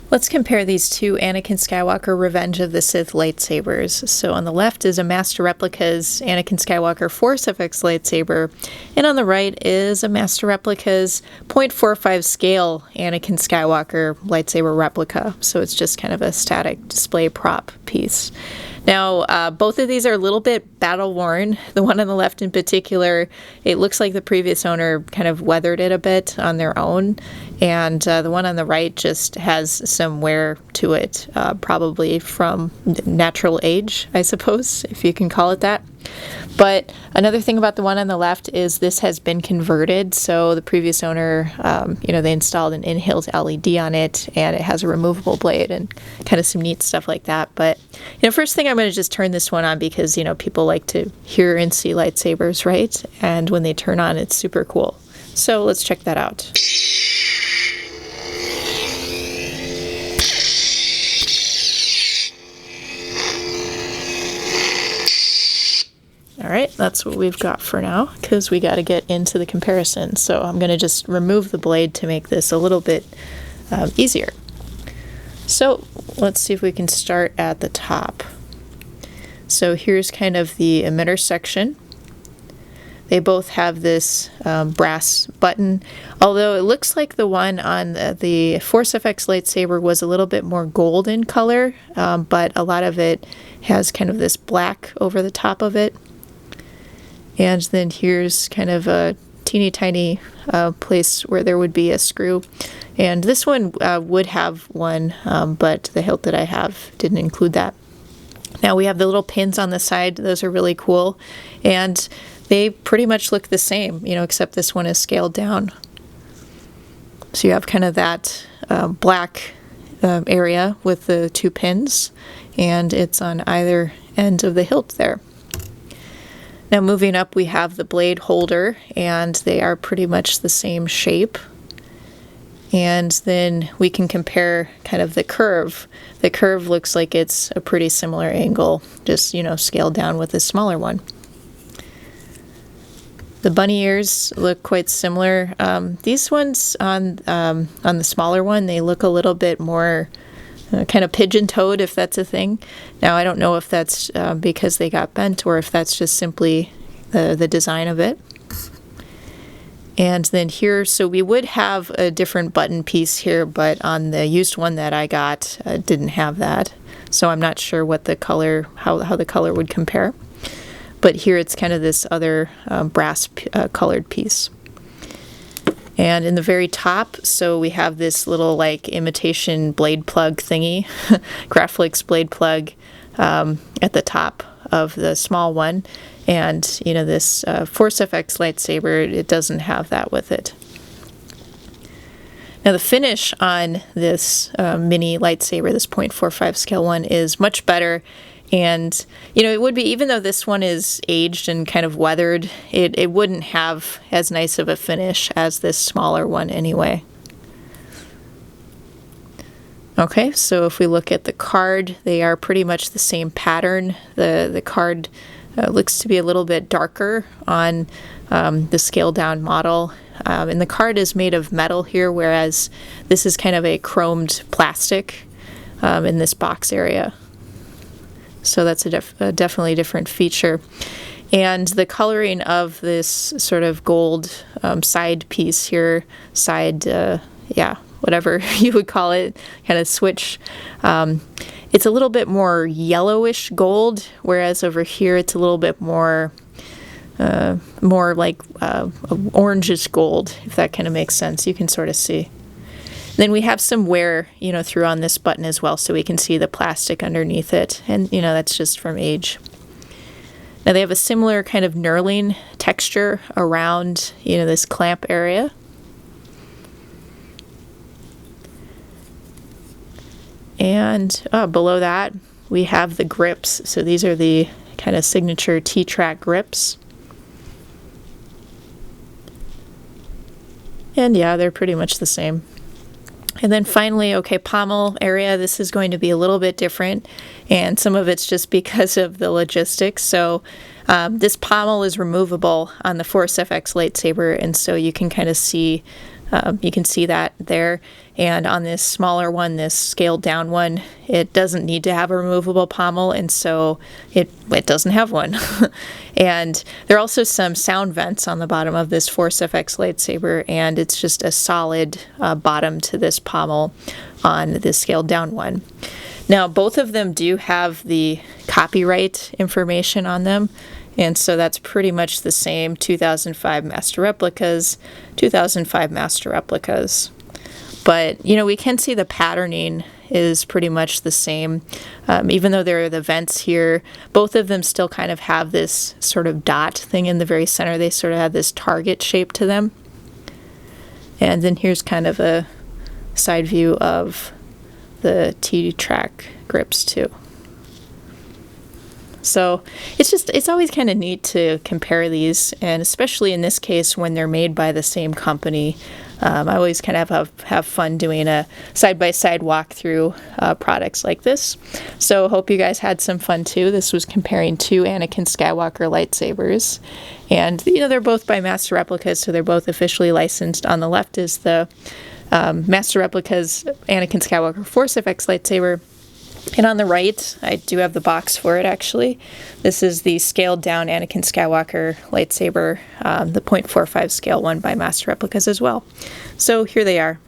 Let's compare these two Anakin Skywalker Revenge of the Sith lightsabers. So on the left is a Master Replica's Anakin Skywalker Force FX lightsaber, and on the right is a Master Replica's .45 scale Anakin Skywalker lightsaber replica. So it's just kind of a static display prop piece. Now, both of these are a little bit battle-worn. The one on the left in particular, it looks like the previous owner kind of weathered it a bit on their own. And the one on the right just has some wear to it, probably from natural age, I suppose, if you can call it that. But another thing about the one on the left is this has been converted. So the previous owner, they installed an in-hilt LED on it, and it has a removable blade and kind of some neat stuff like that. But, first thing I'm going to just turn this one on because, people like to hear and see lightsabers, right? And when they turn on, it's super cool. So let's check that out. All right, that's what we've got for now because we got to get into the comparison. So I'm going to just remove the blade to make this a little bit easier. So let's see if we can start at the top. So here's kind of the emitter section. They both have this brass button, although it looks like the one on the Force FX lightsaber was a little bit more gold in color, but a lot of it has kind of this black over the top of it. And then here's kind of a teeny tiny place where there would be a screw. And this one would have one, but the hilt that I have didn't include that. Now we have the little pins on the side. Those are really cool. And they pretty much look the same, except this one is scaled down. So you have kind of that black area with the two pins, and it's on either end of the hilt there. Now moving up, we have the blade holder, and they are pretty much the same shape. And then we can compare kind of the curve. The curve looks like it's a pretty similar angle, just, scaled down with a smaller one. The bunny ears look quite similar. These ones on the smaller one, they look a little bit more kind of pigeon-toed, if that's a thing. Now, I don't know if that's because they got bent or if that's just simply the design of it. And then here, so we would have a different button piece here, but on the used one that I got, didn't have that. So I'm not sure what the color, how the color would compare. But here it's kind of this other brass colored piece. And in the very top, so we have this little like imitation blade plug thingy, Graflix blade plug at the top of the small one. And, this Force FX lightsaber, it doesn't have that with it. Now the finish on this mini lightsaber, this .45 scale one, is much better. And, it would be, even though this one is aged and kind of weathered, it wouldn't have as nice of a finish as this smaller one anyway. Okay, so if we look at the card, they are pretty much the same pattern. The card looks to be a little bit darker on the scaled down model. And the card is made of metal here, whereas this is kind of a chromed plastic in this box area. So that's a definitely different feature. And the coloring of this sort of gold side piece here, whatever you would call it, kind of switch, it's a little bit more yellowish gold, whereas over here it's a little bit more like orangish gold, if that kind of makes sense. You can sort of see. Then we have some wear, through on this button as well, so we can see the plastic underneath it, and, that's just from age. Now they have a similar kind of knurling texture around, this clamp area. And below that, we have the grips. So these are the kind of signature T-track grips. And yeah, they're pretty much the same. And then finally, pommel area, this is going to be a little bit different, and some of it's just because of the logistics. So this pommel is removable on the Force FX lightsaber, and so you can kind of see You can see that there. And on this smaller one, this scaled down one, it doesn't need to have a removable pommel, and so it doesn't have one. And there are also some sound vents on the bottom of this Force FX lightsaber, and it's just a solid bottom to this pommel on this scaled down one. Now, both of them do have the copyright information on them, and so that's pretty much the same 2005 Master Replicas, 2005 Master Replicas. But, we can see the patterning is pretty much the same. Even though there are the vents here, both of them still kind of have this sort of dot thing in the very center. They sort of have this target shape to them. And then here's kind of a side view of the T-track grips too. So it's always kind of neat to compare these, and especially in this case when they're made by the same company. I always kind of have fun doing a side-by-side walkthrough products like this. So hope you guys had some fun too. This was comparing two Anakin Skywalker lightsabers. And, they're both by Master Replicas, so they're both officially licensed. On the left is the Master Replicas Anakin Skywalker Force FX lightsaber. And on the right, I do have the box for it actually. This is the scaled down Anakin Skywalker lightsaber, the .45 scale one by Master Replicas as well. So here they are.